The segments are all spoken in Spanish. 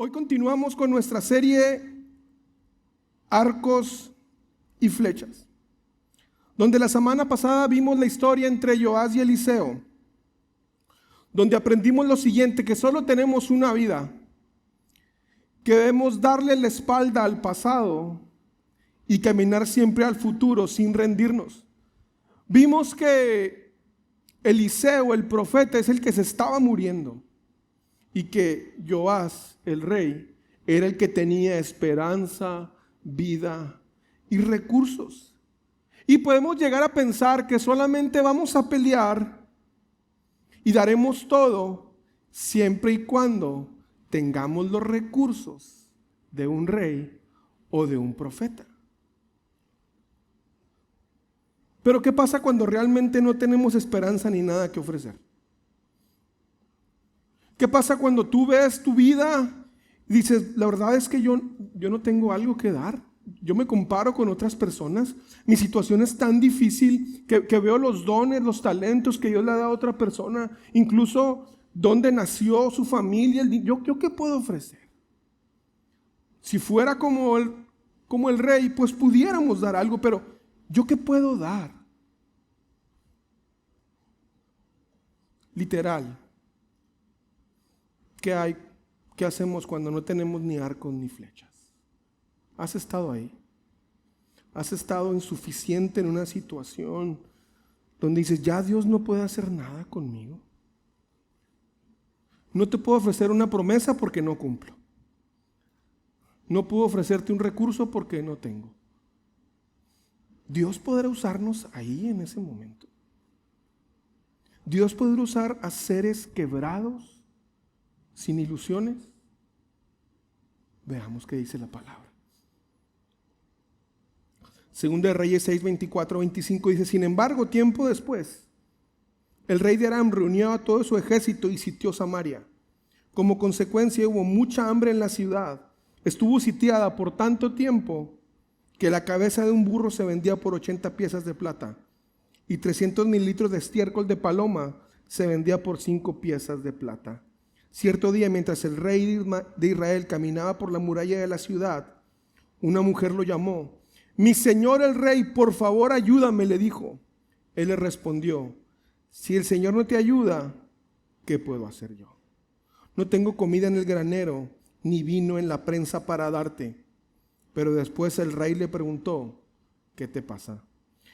Hoy continuamos con nuestra serie Arcos y Flechas, donde la semana pasada vimos la historia entre Joás y Eliseo, donde aprendimos lo siguiente, que solo tenemos una vida, que debemos darle la espalda al pasado y caminar siempre al futuro sin rendirnos. Vimos que Eliseo, el profeta, es el que se estaba muriendo y que Joás, el rey, era el que tenía esperanza, vida y recursos. Y podemos llegar a pensar que solamente vamos a pelear y daremos todo siempre y cuando tengamos los recursos de un rey o de un profeta. Pero ¿qué pasa cuando realmente no tenemos esperanza ni nada que ofrecer? ¿Qué pasa cuando tú ves tu vida y dices, la verdad es que yo no tengo algo que dar? Yo me comparo con otras personas, mi situación es tan difícil que veo los dones, los talentos que Dios le ha dado a otra persona, incluso dónde nació su familia. ¿Yo qué puedo ofrecer? Si fuera como el rey, pues pudiéramos dar algo, pero ¿yo qué puedo dar? Literal. ¿Qué hacemos cuando no tenemos ni arcos ni flechas? ¿Has estado ahí? ¿Has estado insuficiente en una situación donde dices, ya Dios no puede hacer nada conmigo? No te puedo ofrecer una promesa porque no cumplo. No puedo ofrecerte un recurso porque no tengo. Dios podrá usarnos ahí en ese momento. Dios podrá usar a seres quebrados, sin ilusiones. Veamos qué dice la palabra. Segunda de Reyes 6, 24, 25 dice, sin embargo, tiempo después, el rey de Aram reunió a todo su ejército y sitió Samaria. Como consecuencia hubo mucha hambre en la ciudad. Estuvo sitiada por tanto tiempo que la cabeza de un burro se vendía por 80 piezas de plata y 300,000 litros de estiércol de paloma se vendía por 5 piezas de plata. Cierto día, mientras el rey de Israel caminaba por la muralla de la ciudad, una mujer lo llamó. Mi señor el rey, por favor ayúdame, le dijo. Él le respondió, si el Señor no te ayuda, ¿qué puedo hacer yo? No tengo comida en el granero, ni vino en la prensa para darte. Pero después el rey le preguntó, ¿qué te pasa?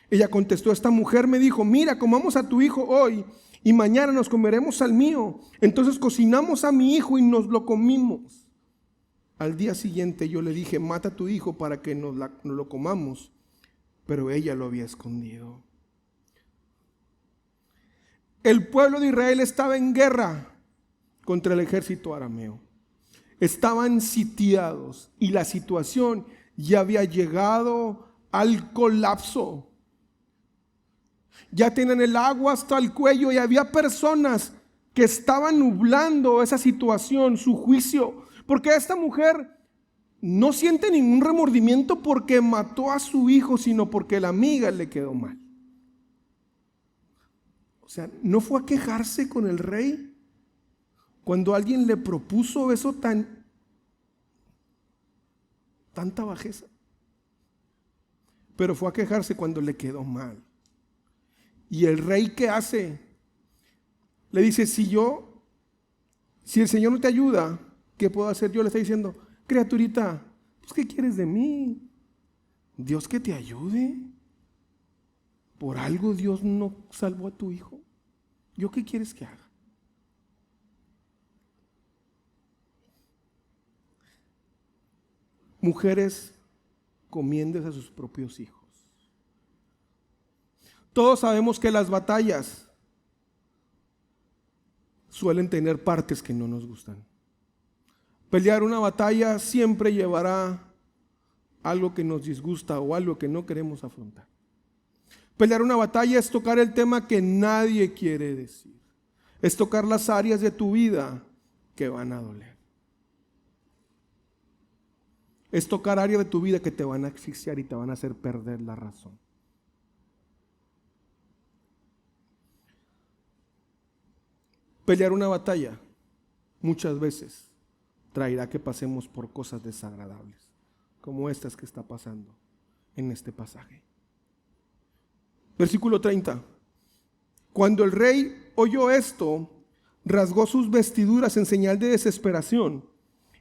Ella contestó, esta mujer me dijo, mira, comamos a tu hijo hoy y mañana nos comeremos al mío. Entonces cocinamos a mi hijo y nos lo comimos. Al día siguiente yo le dije, mata a tu hijo para que nos lo comamos. Pero ella lo había escondido. El pueblo de Israel estaba en guerra contra el ejército arameo. Estaban sitiados y la situación ya había llegado al colapso. Ya tenían el agua hasta el cuello y había personas que estaban nublando esa situación, su juicio, porque esta mujer no siente ningún remordimiento porque mató a su hijo, sino porque la amiga le quedó mal. O sea, no fue a quejarse con el rey cuando alguien le propuso eso tanta bajeza, pero fue a quejarse cuando le quedó mal. Y el rey, ¿qué hace? Le dice, si el Señor no te ayuda, ¿qué puedo hacer yo? Le está diciendo, criaturita, pues ¿qué quieres de mí? Dios que te ayude. Por algo Dios no salvó a tu hijo. ¿Yo qué quieres que haga? Mujeres comiéndose a sus propios hijos. Todos sabemos que las batallas suelen tener partes que no nos gustan. Pelear una batalla siempre llevará algo que nos disgusta o algo que no queremos afrontar. Pelear una batalla es tocar el tema que nadie quiere decir. Es tocar las áreas de tu vida que van a doler. Es tocar áreas de tu vida que te van a asfixiar y te van a hacer perder la razón. Pelear una batalla muchas veces traerá que pasemos por cosas desagradables, como estas que está pasando en este pasaje. Versículo 30. Cuando el rey oyó esto, rasgó sus vestiduras en señal de desesperación,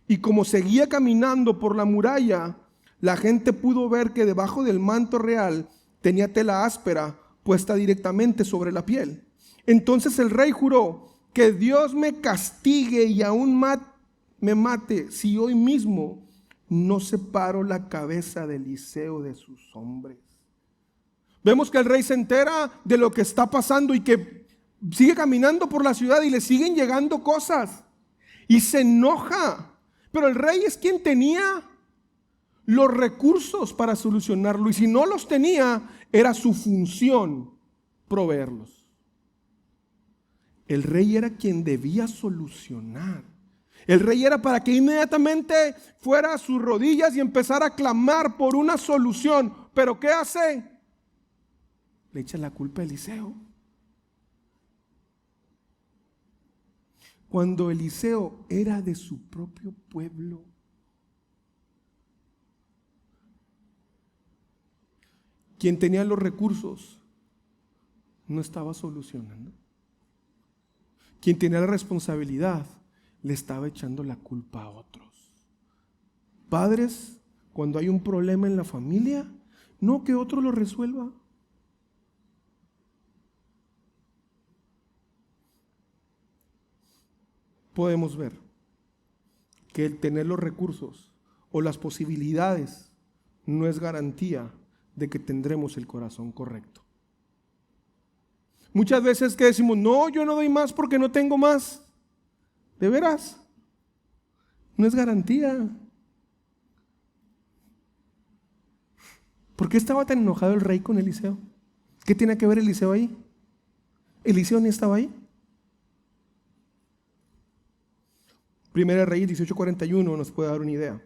y como seguía caminando por la muralla, la gente pudo ver que debajo del manto real tenía tela áspera puesta directamente sobre la piel. Entonces el rey juró: que Dios me castigue y aún me mate si hoy mismo no separo la cabeza de Eliseo de sus hombres. Vemos que el rey se entera de lo que está pasando y que sigue caminando por la ciudad y le siguen llegando cosas y se enoja. Pero el rey es quien tenía los recursos para solucionarlo, y si no los tenía, era su función proveerlos. El rey era quien debía solucionar. El rey era para que inmediatamente fuera a sus rodillas y empezara a clamar por una solución. ¿Pero qué hace? Le echa la culpa a Eliseo. Cuando Eliseo era de su propio pueblo. Quien tenía los recursos no estaba solucionando. Quien tenía la responsabilidad le estaba echando la culpa a otros. Padres, cuando hay un problema en la familia, no que otro lo resuelva. Podemos ver que el tener los recursos o las posibilidades no es garantía de que tendremos el corazón correcto. Muchas veces que decimos: no, yo no doy más porque no tengo más. ¿De veras? No es garantía. ¿Por qué estaba tan enojado el rey con Eliseo? ¿Qué tiene que ver Eliseo ahí? Eliseo ni estaba ahí. Primera Reyes 18:41 nos puede dar una idea.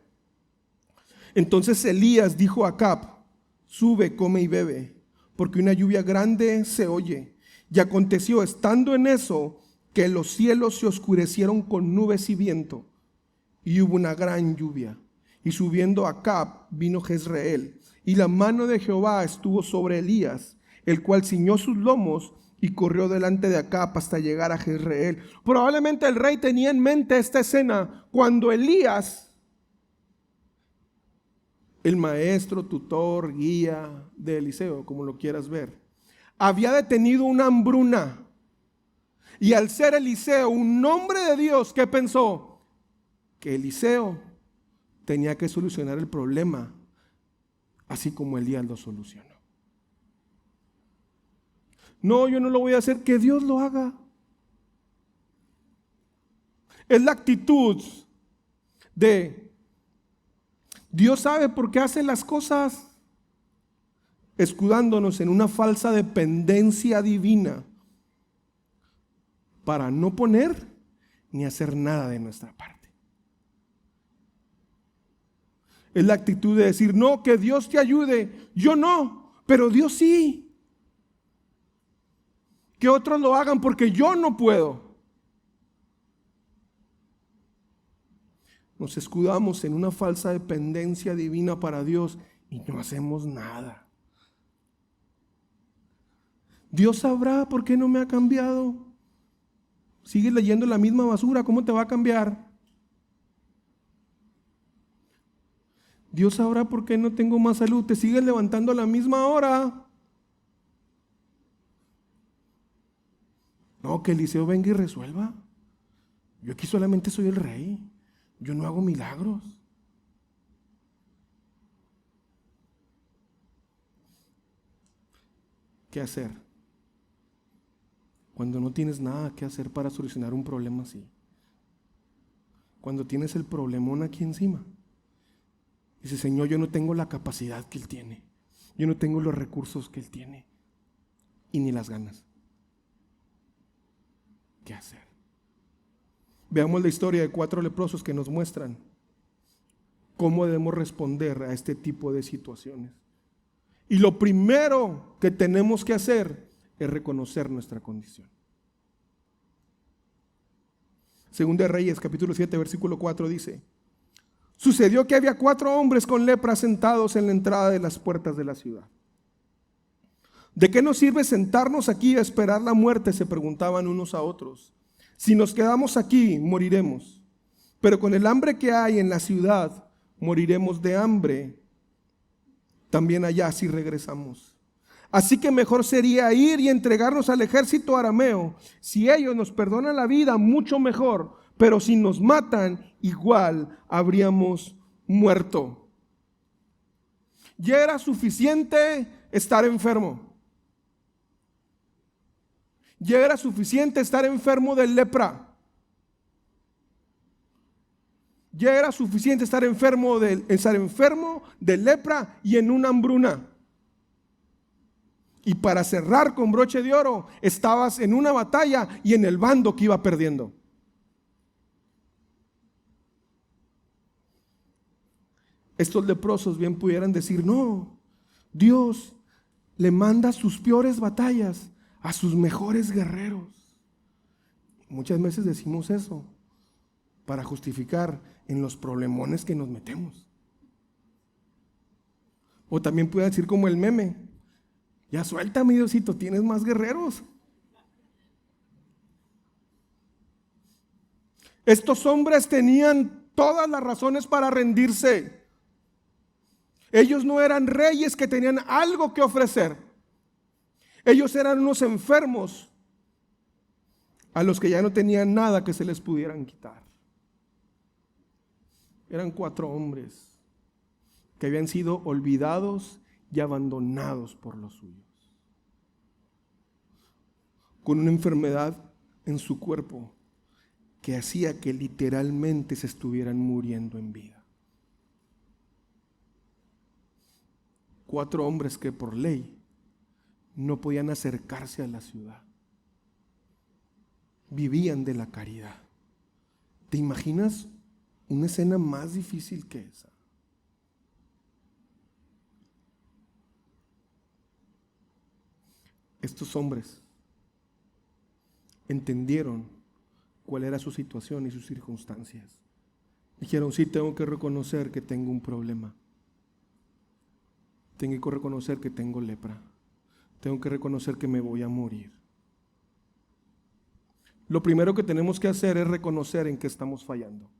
Entonces Elías dijo a Acab: sube, come y bebe, porque una lluvia grande se oye. Y aconteció, estando en eso, que los cielos se oscurecieron con nubes y viento, y hubo una gran lluvia. Y subiendo Acab vino Jezreel, y la mano de Jehová estuvo sobre Elías, el cual ciñó sus lomos y corrió delante de Acab hasta llegar a Jezreel. Probablemente el rey tenía en mente esta escena cuando Elías, el maestro, tutor, guía de Eliseo, como lo quieras ver, había detenido una hambruna. Y al ser Eliseo un hombre de Dios, ¿qué pensó? Que Eliseo tenía que solucionar el problema, así como Elías lo solucionó. No, yo no lo voy a hacer, que Dios lo haga. Es la actitud de Dios sabe por qué hace las cosas, escudándonos en una falsa dependencia divina para no poner ni hacer nada de nuestra parte. Es la actitud de decir: no, que Dios te ayude, yo no, pero Dios sí. Que otros lo hagan porque yo no puedo. Nos escudamos en una falsa dependencia divina para Dios y no hacemos nada. Dios sabrá por qué no me ha cambiado. Sigues leyendo la misma basura, ¿cómo te va a cambiar? Dios sabrá por qué no tengo más salud. Te sigues levantando a la misma hora. No, que Eliseo venga y resuelva. Yo aquí solamente soy el rey. Yo no hago milagros. ¿Qué hacer cuando no tienes nada que hacer para solucionar un problema así? Cuando tienes el problemón aquí encima. Dice: Señor, yo no tengo la capacidad que Él tiene. Yo no tengo los recursos que Él tiene. Y ni las ganas. ¿Qué hacer? Veamos la historia de 4 leprosos que nos muestran cómo debemos responder a este tipo de situaciones. Y lo primero que tenemos que hacer es reconocer nuestra condición. Segunda de Reyes, capítulo 7, versículo 4 dice: sucedió que había 4 hombres con lepra sentados en la entrada de las puertas de la ciudad. ¿De qué nos sirve sentarnos aquí a esperar la muerte?, se preguntaban unos a otros. Si nos quedamos aquí, moriremos. Pero con el hambre que hay en la ciudad, moriremos de hambre también allá si regresamos. Así que mejor sería ir y entregarnos al ejército arameo. Si ellos nos perdonan la vida, mucho mejor. Pero si nos matan, igual habríamos muerto. Ya era suficiente estar enfermo. Ya era suficiente estar enfermo de lepra. Ya era suficiente estar enfermo de lepra y en una hambruna. Y para cerrar con broche de oro, estabas en una batalla y en el bando que iba perdiendo. Estos leprosos bien pudieran decir: no, Dios le manda sus peores batallas a sus mejores guerreros. Muchas veces decimos eso para justificar en los problemones que nos metemos. O también puede decir como el meme: ya suéltame, Diosito, tienes más guerreros. Estos hombres tenían todas las razones para rendirse. Ellos no eran reyes que tenían algo que ofrecer. Ellos eran unos enfermos a los que ya no tenían nada que se les pudieran quitar. Eran 4 hombres que habían sido olvidados y abandonados por los suyos, con una enfermedad en su cuerpo que hacía que literalmente se estuvieran muriendo en vida. 4 hombres que por ley no podían acercarse a la ciudad. Vivían de la caridad. ¿Te imaginas una escena más difícil que esa? Estos hombres entendieron cuál era su situación y sus circunstancias. Dijeron: sí, tengo que reconocer que tengo un problema. Tengo que reconocer que tengo lepra. Tengo que reconocer que me voy a morir. Lo primero que tenemos que hacer es reconocer en qué estamos fallando.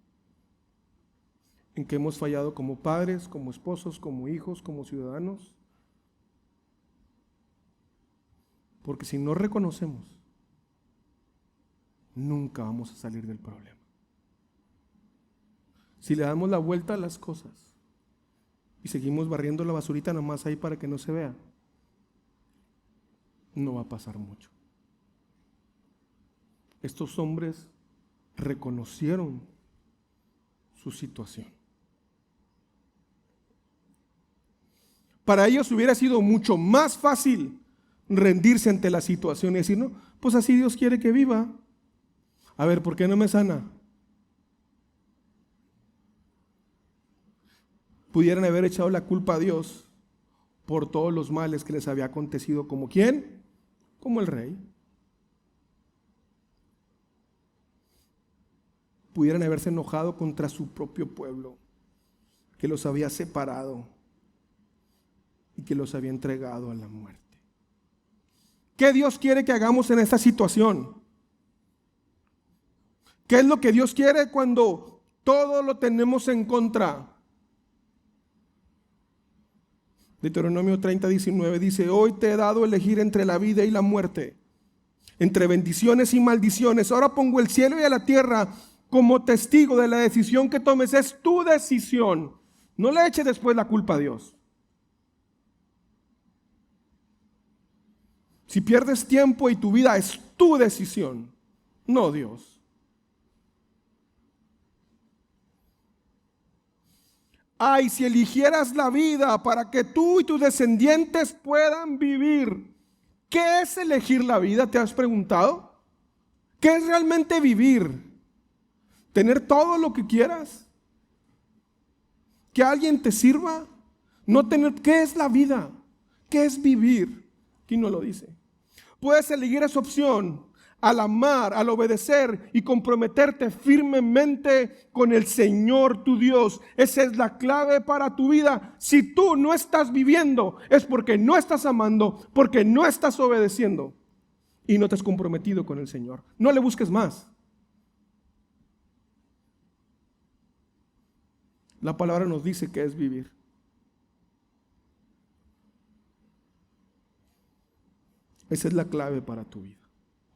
En qué hemos fallado como padres, como esposos, como hijos, como ciudadanos. Porque si no reconocemos, nunca vamos a salir del problema. Si le damos la vuelta a las cosas y seguimos barriendo la basurita nomás ahí para que no se vea, no va a pasar mucho. Estos hombres reconocieron su situación. Para ellos hubiera sido mucho más fácil rendirse ante la situación y decir: no, pues así Dios quiere que viva. A ver, ¿por qué no me sana? Pudieran haber echado la culpa a Dios por todos los males que les había acontecido. ¿Como quién? Como el rey. Pudieran haberse enojado contra su propio pueblo, que los había separado y que los había entregado a la muerte. ¿Qué Dios quiere que hagamos en esta situación? ¿Qué es lo que Dios quiere cuando todo lo tenemos en contra? Deuteronomio 30:19 dice: hoy te he dado a elegir entre la vida y la muerte, entre bendiciones y maldiciones. Ahora pongo el cielo y a la tierra como testigo de la decisión que tomes. Es tu decisión. No le eches después la culpa a Dios. Si pierdes tiempo y tu vida, es tu decisión, no Dios. Ay, si eligieras la vida para que tú y tus descendientes puedan vivir. ¿Qué es elegir la vida? ¿Te has preguntado? ¿Qué es realmente vivir? ¿Tener todo lo que quieras? ¿Que alguien te sirva? No tener. ¿Qué es la vida? ¿Qué es vivir? Aquí no lo dice. Puedes elegir esa opción. al amar, al obedecer y comprometerte firmemente con el Señor tu Dios. Esa es la clave para tu vida. Si tú no estás viviendo, es porque no estás amando, porque no estás obedeciendo y no te has comprometido con el Señor. No le busques más. La palabra nos dice que es vivir. Esa es la clave para tu vida.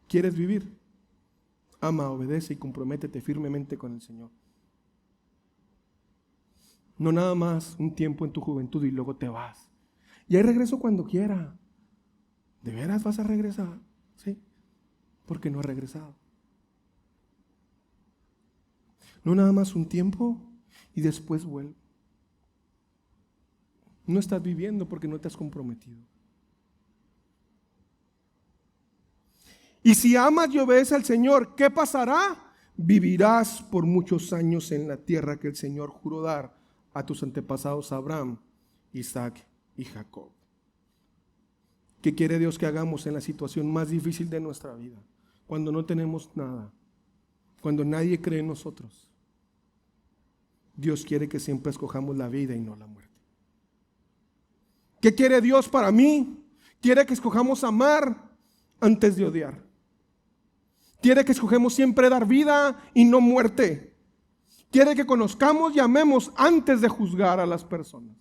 ¿Quieres vivir? Ama, obedece y comprométete firmemente con el Señor. No nada más un tiempo en tu juventud y luego te vas. Y ahí regreso cuando quiera. ¿De veras vas a regresar? Sí, porque no has regresado. No nada más un tiempo y después vuelvo. No estás viviendo porque no te has comprometido. Y si amas y obedeces al Señor, ¿qué pasará? Vivirás por muchos años en la tierra que el Señor juró dar a tus antepasados Abraham, Isaac y Jacob. ¿Qué quiere Dios que hagamos en la situación más difícil de nuestra vida? Cuando no tenemos nada, cuando nadie cree en nosotros. Dios quiere que siempre escojamos la vida y no la muerte. ¿Qué quiere Dios para mí? Quiere que escojamos amar antes de odiar. Quiere que escogemos siempre dar vida y no muerte. Quiere que conozcamos y amemos antes de juzgar a las personas.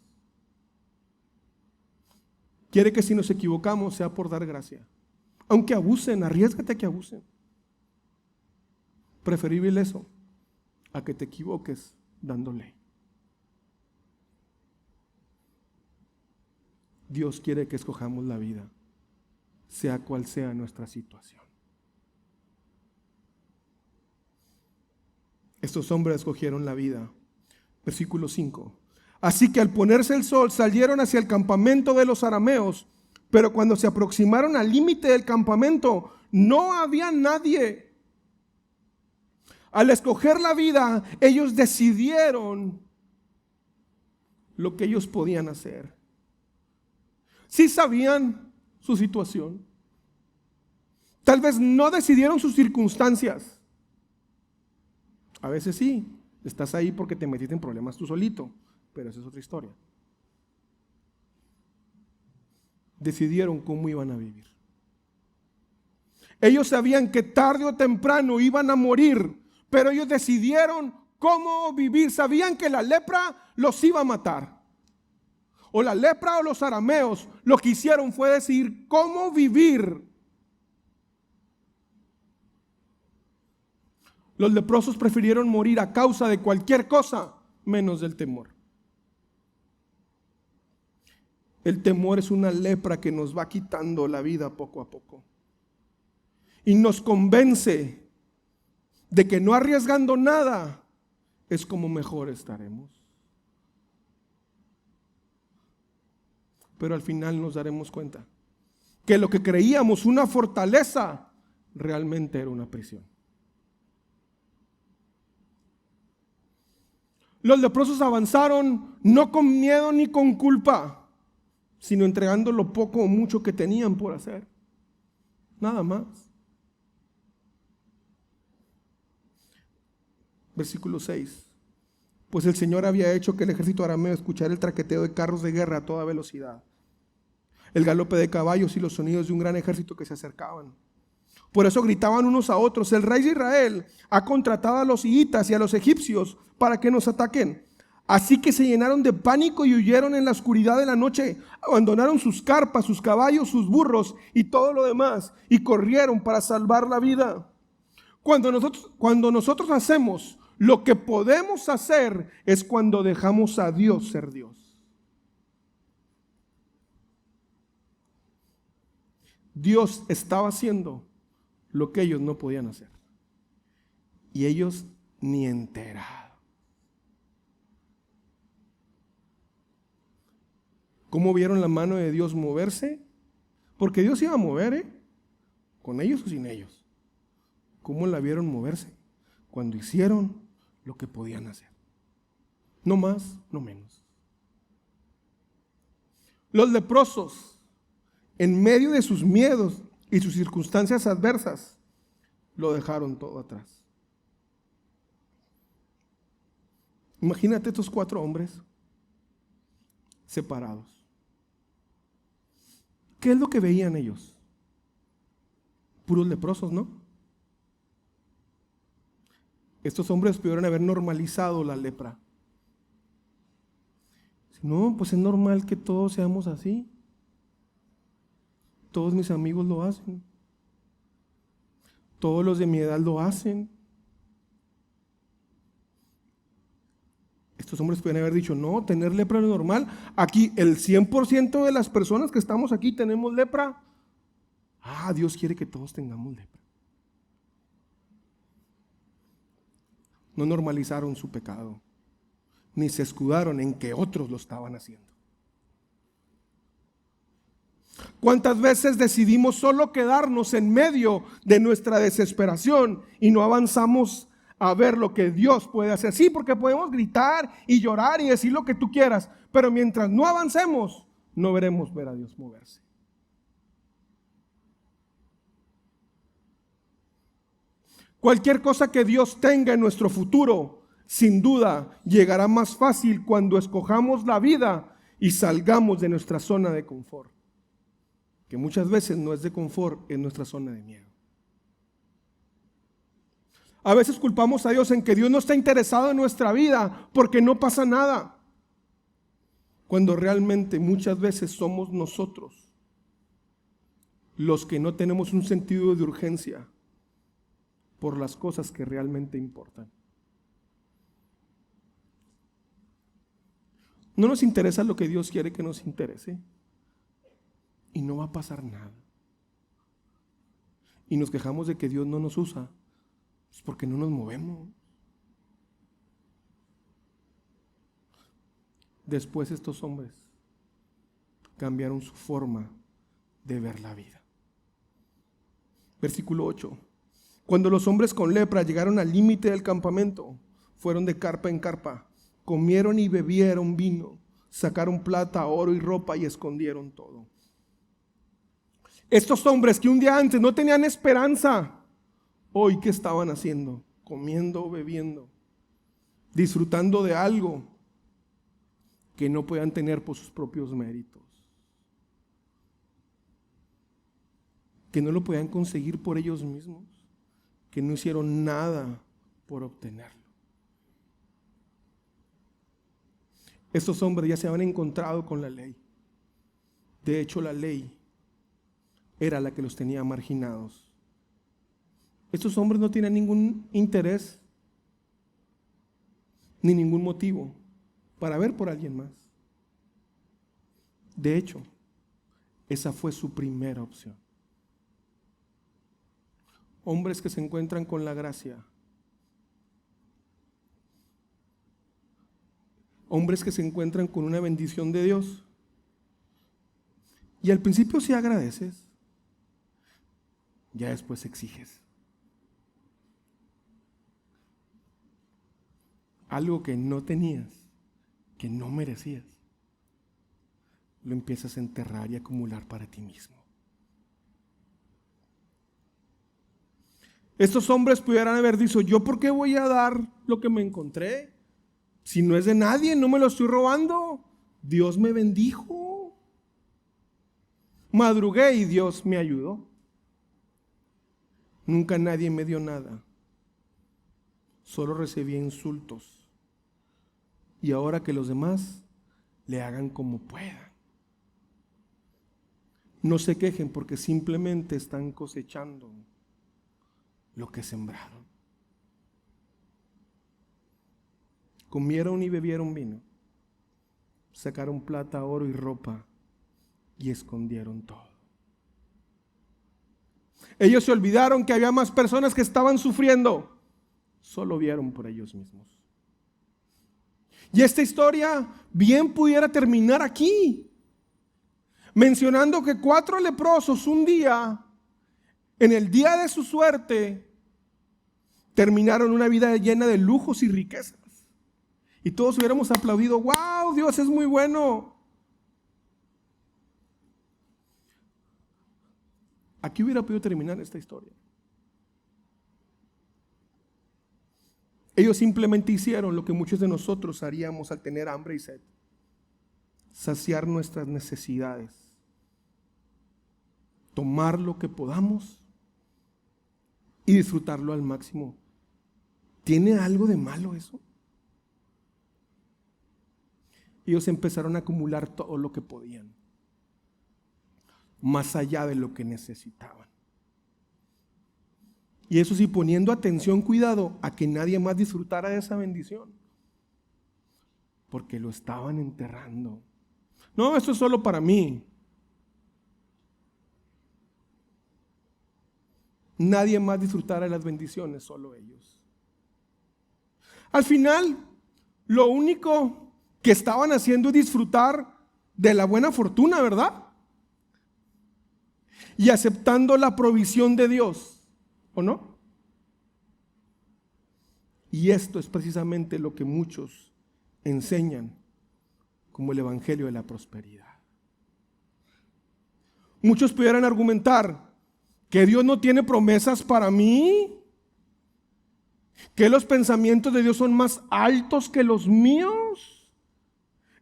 Quiere que si nos equivocamos sea por dar gracia. Aunque abusen, arriésgate a que abusen. Preferible eso a que te equivoques dando ley. Dios quiere que escojamos la vida, sea cual sea nuestra situación. Estos hombres escogieron la vida. Versículo 5. Así que al ponerse el sol salieron hacia el campamento de los arameos, pero cuando se aproximaron al límite del campamento no había nadie. Al escoger la vida, ellos decidieron lo que ellos podían hacer. Sí sabían su situación. Tal vez no decidieron sus circunstancias. A veces sí, estás ahí porque te metiste en problemas tú solito, pero esa es otra historia. Decidieron cómo iban a vivir. Ellos sabían que tarde o temprano iban a morir, pero ellos decidieron cómo vivir. Sabían que la lepra los iba a matar. O la lepra o los arameos, lo que hicieron fue decidir cómo vivir. Los leprosos prefirieron morir a causa de cualquier cosa menos del temor. El temor es una lepra que nos va quitando la vida poco a poco. Y nos convence de que no arriesgando nada es como mejor estaremos. Pero al final nos daremos cuenta que lo que creíamos una fortaleza realmente era una prisión. Los leprosos avanzaron no con miedo ni con culpa, sino entregando lo poco o mucho que tenían por hacer. Nada más. Versículo 6. Pues el Señor había hecho que el ejército arameo escuchara el traqueteo de carros de guerra a toda velocidad, el galope de caballos y los sonidos de un gran ejército que se acercaban. Por eso gritaban unos a otros: el rey de Israel ha contratado a los hititas y a los egipcios para que nos ataquen. Así que se llenaron de pánico y huyeron en la oscuridad de la noche. Abandonaron sus carpas, sus caballos, sus burros y todo lo demás, y corrieron para salvar la vida. Cuando nosotros hacemos lo que podemos hacer, es cuando dejamos a Dios ser Dios. Dios estaba haciendo lo que ellos no podían hacer. Y ellos ni enterados. ¿Cómo vieron la mano de Dios moverse? Porque Dios iba a mover, con ellos o sin ellos. ¿Cómo la vieron moverse? Cuando hicieron lo que podían hacer. No más, no menos. Los leprosos, en medio de sus miedos y sus circunstancias adversas, lo dejaron todo atrás. Imagínate estos 4 hombres separados. ¿Qué es lo que veían ellos? Puros leprosos, ¿no? Estos hombres pudieron haber normalizado la lepra. No, pues es normal que todos seamos así. Todos mis amigos lo hacen. Todos los de mi edad lo hacen. Estos hombres pueden haber dicho, no, tener lepra es normal. Aquí el 100% de las personas que estamos aquí tenemos lepra. Dios quiere que todos tengamos lepra. No normalizaron su pecado, ni se escudaron en que otros lo estaban haciendo. ¿Cuántas veces decidimos solo quedarnos en medio de nuestra desesperación y no avanzamos a ver lo que Dios puede hacer? Sí, porque podemos gritar y llorar y decir lo que tú quieras, pero mientras no avancemos, no veremos ver a Dios moverse. Cualquier cosa que Dios tenga en nuestro futuro, sin duda, llegará más fácil cuando escojamos la vida y salgamos de nuestra zona de confort. Que muchas veces no es de confort, es nuestra zona de miedo. A veces culpamos a Dios en que Dios no está interesado en nuestra vida porque no pasa nada. Cuando realmente muchas veces somos nosotros los que no tenemos un sentido de urgencia por las cosas que realmente importan. No nos interesa lo que Dios quiere que nos interese y no va a pasar nada. Y nos quejamos de que Dios no nos usa, es porque no nos movemos. Después estos hombres cambiaron su forma de ver la vida. Versículo 8. Cuando los hombres con lepra llegaron al límite del campamento, fueron de carpa en carpa, comieron y bebieron vino, sacaron plata, oro y ropa y escondieron todo. Estos hombres que un día antes no tenían esperanza, hoy ¿qué estaban haciendo? Comiendo, bebiendo, disfrutando de algo que no podían tener por sus propios méritos, que no lo podían conseguir por ellos mismos, que no hicieron nada por obtenerlo. Estos hombres ya se habían encontrado con la ley. De hecho, la ley era la que los tenía marginados. Estos hombres no tenían ningún interés ni ningún motivo para ver por alguien más. De hecho, esa fue su primera opción. Hombres que se encuentran con la gracia. Hombres que se encuentran con una bendición de Dios. Y al principio sí agradeces, ya después exiges. Algo que no tenías, que no merecías, lo empiezas a enterrar y acumular para ti mismo. Estos hombres pudieran haber dicho, ¿yo por qué voy a dar lo que me encontré? Si no es de nadie, no me lo estoy robando. Dios me bendijo. Madrugué y Dios me ayudó. Nunca nadie me dio nada. Solo recibí insultos. Y ahora que los demás le hagan como puedan. No se quejen porque simplemente están cosechando lo que sembraron. Comieron y bebieron vino, sacaron plata, oro y ropa y escondieron todo. Ellos se olvidaron que había más personas que estaban sufriendo, solo vieron por ellos mismos. Y esta historia bien pudiera terminar aquí, mencionando que 4 leprosos un día, en el día de su suerte, terminaron una vida llena de lujos y riquezas. Y todos hubiéramos aplaudido, ¡wow! Dios es muy bueno. Aquí hubiera podido terminar esta historia. Ellos simplemente hicieron lo que muchos de nosotros haríamos al tener hambre y sed: saciar nuestras necesidades, tomar lo que podamos y disfrutarlo al máximo. ¿Tiene algo de malo eso? Ellos empezaron a acumular todo lo que podían, más allá de lo que necesitaban. Y eso sí, poniendo atención, cuidado, a que nadie más disfrutara de esa bendición, porque lo estaban enterrando. No, esto es solo para mí. Nadie más disfrutara de las bendiciones, solo ellos. Al final, lo único que estaban haciendo es disfrutar de la buena fortuna, ¿verdad? Y aceptando la provisión de Dios, ¿o no? Y esto es precisamente lo que muchos enseñan como el evangelio de la prosperidad. Muchos pudieran argumentar que Dios no tiene promesas para mí, que los pensamientos de Dios son más altos que los míos,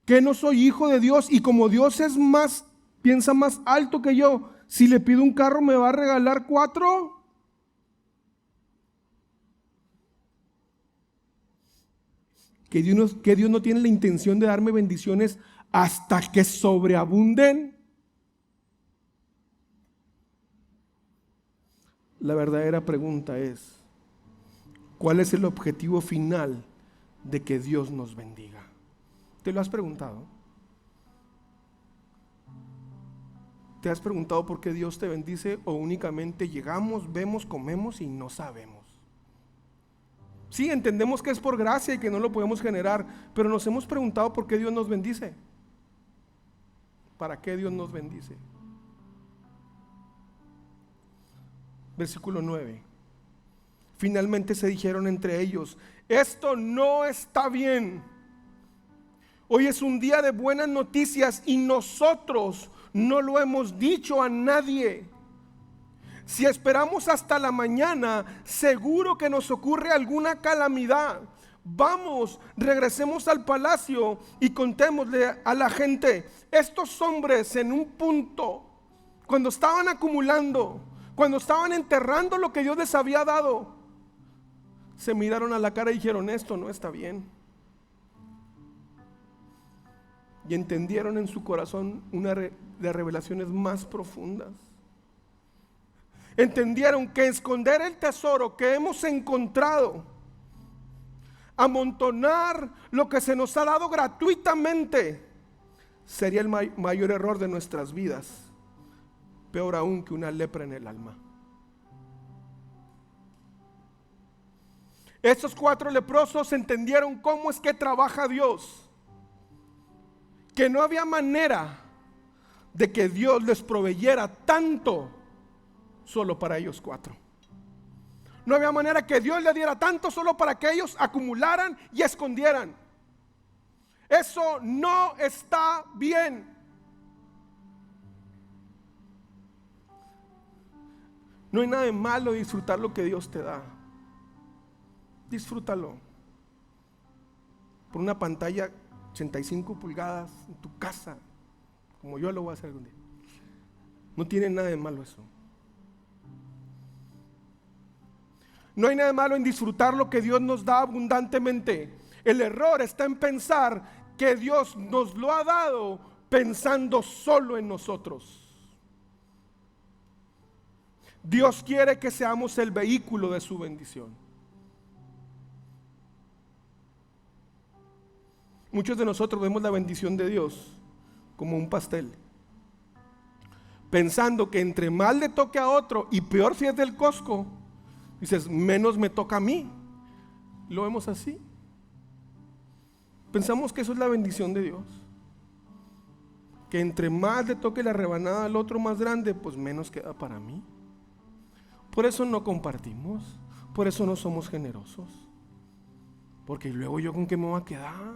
que no soy hijo de Dios y como Dios es más, piensa más alto que yo, si le pido un carro me va a regalar 4. Que Dios no tiene la intención de darme bendiciones hasta que sobreabunden. La verdadera pregunta es: ¿cuál es el objetivo final de que Dios nos bendiga? ¿Te lo has preguntado? ¿Te has preguntado por qué Dios te bendice o únicamente llegamos, vemos, comemos y no sabemos? Sí, entendemos que es por gracia y que no lo podemos generar, pero nos hemos preguntado por qué Dios nos bendice. ¿Para qué Dios nos bendice? Versículo 9. Finalmente se dijeron entre ellos: esto no está bien. Hoy es un día de buenas noticias y nosotros no lo hemos dicho a nadie. Si esperamos hasta la mañana, seguro que nos ocurre alguna calamidad. Vamos, regresemos al palacio y contémosle a la gente. Estos hombres en un punto, cuando estaban acumulando, cuando estaban enterrando lo que Dios les había dado, se miraron a la cara y dijeron: esto no está bien. Y entendieron en su corazón una de las revelaciones más profundas. Entendieron que esconder el tesoro que hemos encontrado, amontonar lo que se nos ha dado gratuitamente, sería el mayor error de nuestras vidas. Peor aún que una lepra en el alma. Estos 4 leprosos entendieron cómo es que trabaja Dios. Que no había manera de que Dios les proveyera tanto solo para ellos 4. No había manera que Dios les diera tanto solo para que ellos acumularan y escondieran. Eso no está bien. No hay nada de malo disfrutar lo que Dios te da. Disfrútalo. Por una pantalla 85 pulgadas en tu casa, como yo lo voy a hacer algún día. No tiene nada de malo eso. No hay nada de malo en disfrutar lo que Dios nos da abundantemente. El error está en pensar que Dios nos lo ha dado pensando solo en nosotros. Dios quiere que seamos el vehículo de su bendición. Muchos de nosotros vemos la bendición de Dios como un pastel, pensando que entre más le toque a otro, y peor si es del Costco, dices, menos me toca a mí. Lo vemos así. Pensamos que eso es la bendición de Dios, que entre más le toque la rebanada al otro más grande, pues menos queda para mí. Por eso no compartimos, por eso no somos generosos, porque luego yo con qué me voy a quedar.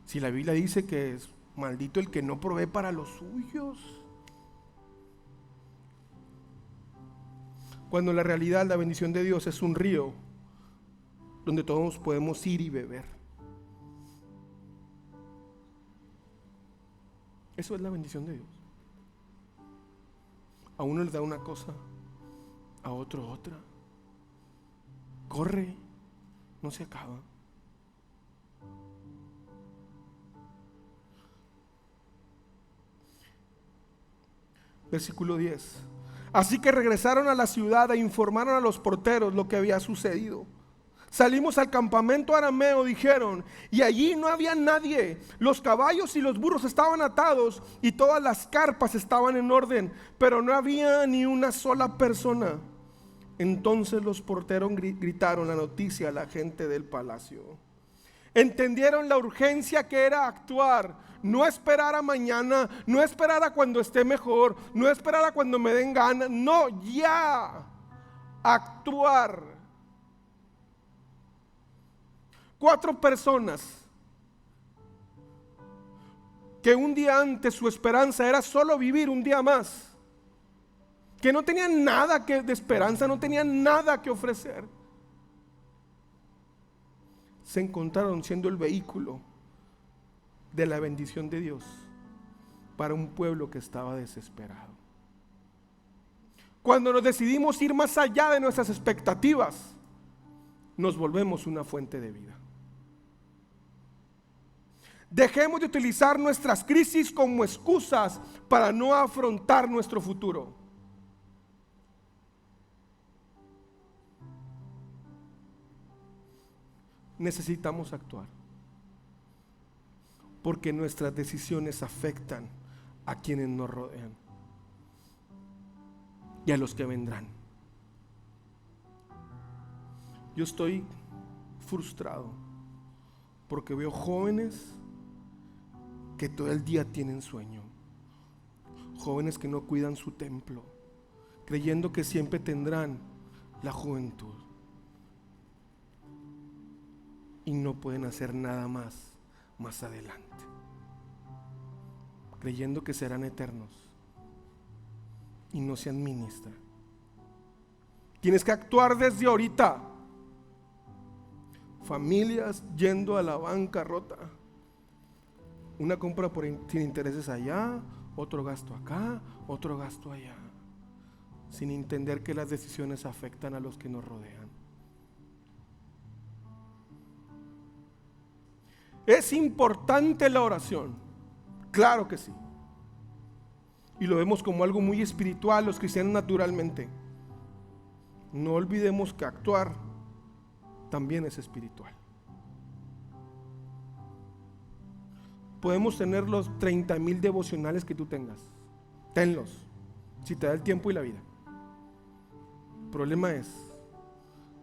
Si la Biblia dice que es maldito el que no provee para los suyos. Cuando en la realidad la bendición de Dios es un río donde todos podemos ir y beber. Eso es la bendición de Dios. A uno le da una cosa, a otro otra. Corre, no se acaba. Versículo 10. Así que regresaron a la ciudad e informaron a los porteros lo que había sucedido. Salimos al campamento arameo, dijeron, y allí no había nadie. Los caballos y los burros estaban atados y todas las carpas estaban en orden, pero no había ni una sola persona. Entonces los porteros gritaron la noticia a la gente del palacio. Entendieron la urgencia que era actuar, no esperar a mañana, no esperar a cuando esté mejor, no esperar a cuando me den ganas, no, ya actuar. 4 personas que un día antes su esperanza era solo vivir un día más, que no tenían nada de esperanza, no tenían nada que ofrecer, se encontraron siendo el vehículo de la bendición de Dios para un pueblo que estaba desesperado. Cuando nos decidimos ir más allá de nuestras expectativas, nos volvemos una fuente de vida. Dejemos de utilizar nuestras crisis como excusas para no afrontar nuestro futuro. Necesitamos actuar, porque nuestras decisiones afectan a quienes nos rodean y a los que vendrán. Yo estoy frustrado porque veo jóvenes que todo el día tienen sueño, jóvenes que no cuidan su templo, creyendo que siempre tendrán la juventud y no pueden hacer nada más adelante, creyendo que serán eternos y no se administra. Tienes que actuar desde ahorita. Familias yendo a la bancarrota, una compra sin intereses allá, otro gasto acá, otro gasto allá, sin entender que las decisiones afectan a los que nos rodean. ¿Es importante la oración? Claro que sí. Y lo vemos como algo muy espiritual los cristianos naturalmente. No olvidemos que actuar también es espiritual. Podemos tener los 30,000 devocionales que tú tengas. Tenlos, si te da el tiempo y la vida. El problema es,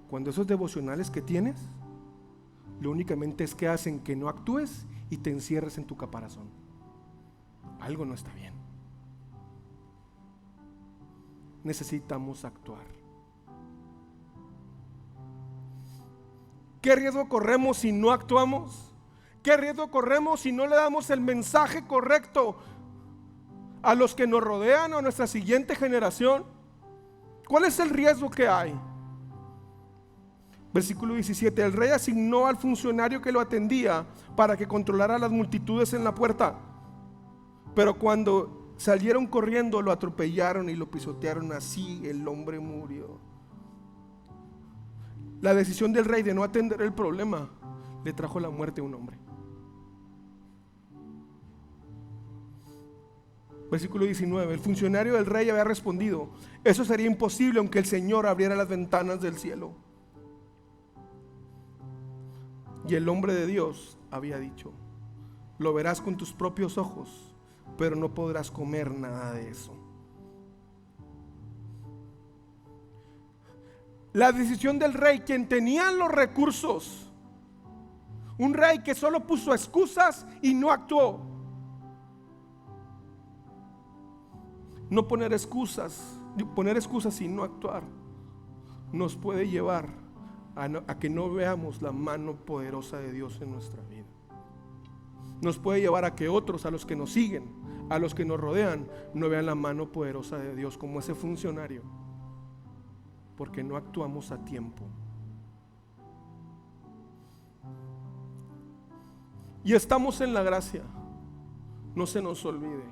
cuando esos devocionales que tienes, lo únicamente es que hacen que no actúes y te encierres en tu caparazón. Algo no está bien. Necesitamos actuar. ¿Qué riesgo corremos si no actuamos? ¿Qué riesgo corremos si no le damos el mensaje correcto a los que nos rodean o a nuestra siguiente generación? ¿Cuál es el riesgo que hay? Versículo 17. El rey asignó al funcionario que lo atendía para que controlara las multitudes en la puerta. Pero cuando salieron corriendo, lo atropellaron y lo pisotearon. Así el hombre murió. La decisión del rey de no atender el problema le trajo la muerte a un hombre. Versículo 19. El funcionario del rey había respondido: eso sería imposible aunque el Señor abriera las ventanas del cielo. Y el hombre de Dios había dicho: lo verás con tus propios ojos, pero no podrás comer nada de eso. La decisión del rey, quien tenía los recursos, un rey que solo puso excusas y no actuó. No poner excusas y no actuar nos puede llevar a que no veamos la mano poderosa de Dios en nuestra vida. Nos puede llevar a que otros, a los que nos siguen, a los que nos rodean, no vean la mano poderosa de Dios, como ese funcionario. porque no actuamos a tiempo. Y estamos en la gracia, no se nos olvide.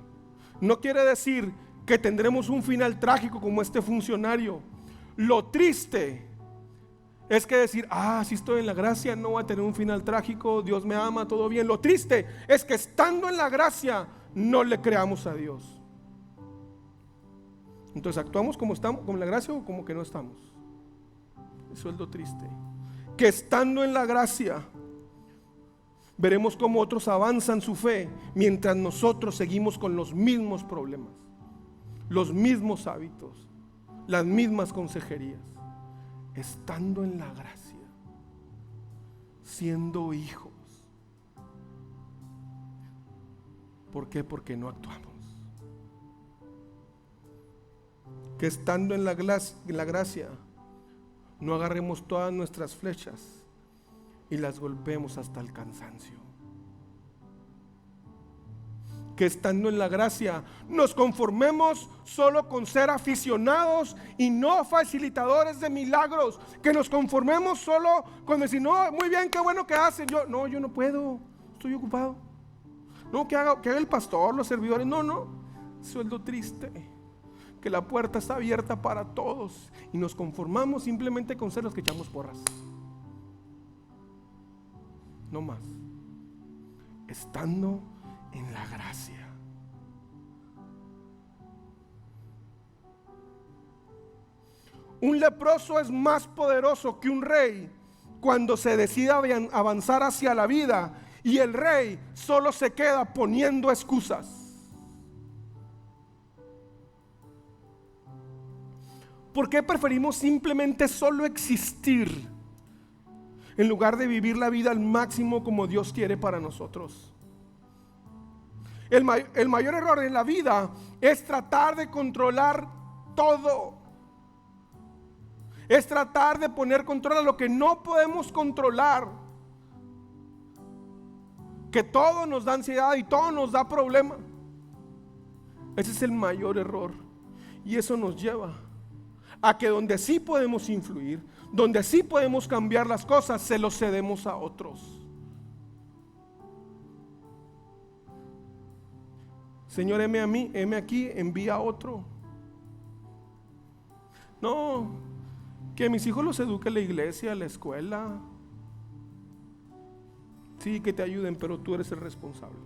No quiere decir que tendremos un final trágico como este funcionario. Lo triste es que decir, si estoy en la gracia no voy a tener un final trágico, Dios me ama, todo bien. Lo triste es que estando en la gracia no le creamos a Dios. Entonces, ¿actuamos como estamos, como en la gracia, o como que no estamos? Eso es lo triste. Que estando en la gracia veremos cómo otros avanzan su fe mientras nosotros seguimos con los mismos problemas, los mismos hábitos, las mismas consejerías. Estando en la gracia, siendo hijos. ¿Por qué? Porque no actuamos. Que estando en la gracia no agarremos todas nuestras flechas y las golpeemos hasta el cansancio. Que estando en la gracia nos conformemos solo con ser aficionados y no facilitadores de milagros. Que nos conformemos solo con decir, no, muy bien, qué bueno que hacen. Yo no puedo, estoy ocupado. No, que haga el pastor, los servidores. No, sueldo triste. Que la puerta está abierta para todos y nos conformamos simplemente con ser los que echamos porras. No más. Estando en la gracia. Un leproso es más poderoso que un rey cuando se decide avanzar hacia la vida, y el rey solo se queda poniendo excusas. ¿Por qué preferimos simplemente solo existir en lugar de vivir la vida al máximo como Dios quiere para nosotros? El mayor error en la vida es tratar de controlar todo. Es tratar de poner control a lo que no podemos controlar. Que todo nos da ansiedad y todo nos da problema. Ese es el mayor error. Y eso nos lleva a que donde sí podemos influir, donde sí podemos cambiar las cosas, se los cedemos a otros. Señor, heme a mí, heme aquí, envía a otro. No, que mis hijos los eduque la iglesia, la escuela. Sí, que te ayuden, pero tú eres el responsable.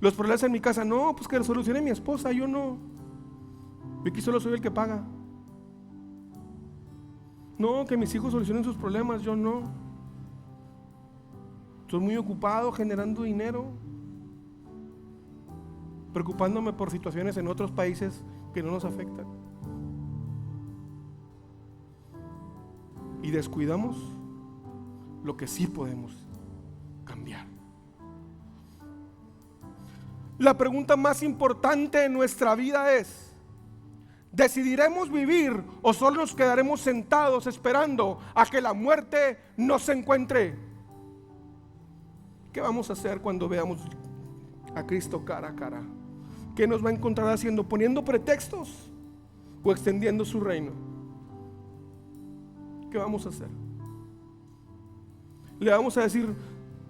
Los problemas en mi casa, no, pues que lo solucione mi esposa, yo no. Yo aquí solo soy el que paga. No, que mis hijos solucionen sus problemas, yo no. Estoy muy ocupado generando dinero, preocupándome por situaciones en otros países que no nos afectan. Y descuidamos lo que sí podemos cambiar. La pregunta más importante en nuestra vida es: ¿decidiremos vivir o solo nos quedaremos sentados esperando a que la muerte nos encuentre? ¿Qué vamos a hacer cuando veamos a Cristo cara a cara? ¿Qué nos va a encontrar haciendo? ¿Poniendo pretextos o extendiendo su reino? ¿Qué vamos a hacer? Le vamos a decir: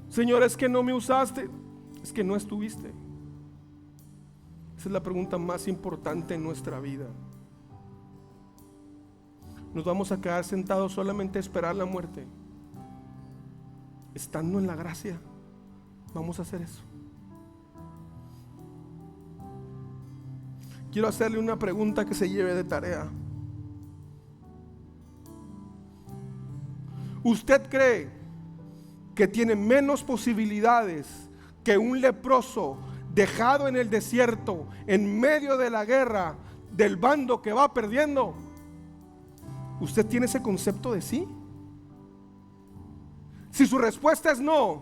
Señor, es que no me usaste, es que no estuviste. Esa es la pregunta más importante en nuestra vida. Nos vamos a quedar sentados solamente a esperar la muerte. Estando en la gracia, vamos a hacer eso. Quiero hacerle una pregunta que se lleve de tarea. ¿Usted cree que tiene menos posibilidades que un leproso dejado en el desierto, en medio de la guerra, del bando que va perdiendo? ¿Usted tiene ese concepto de sí? Si su respuesta es no,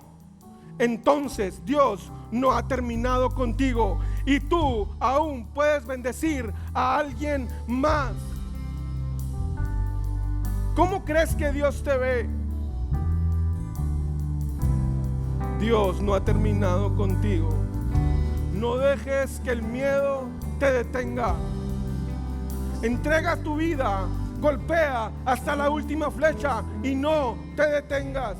entonces Dios no ha terminado contigo y tú aún puedes bendecir a alguien más. ¿Cómo crees que Dios te ve? Dios no ha terminado contigo. No dejes que el miedo te detenga. Entrega tu vida, golpea hasta la última flecha y no te detengas.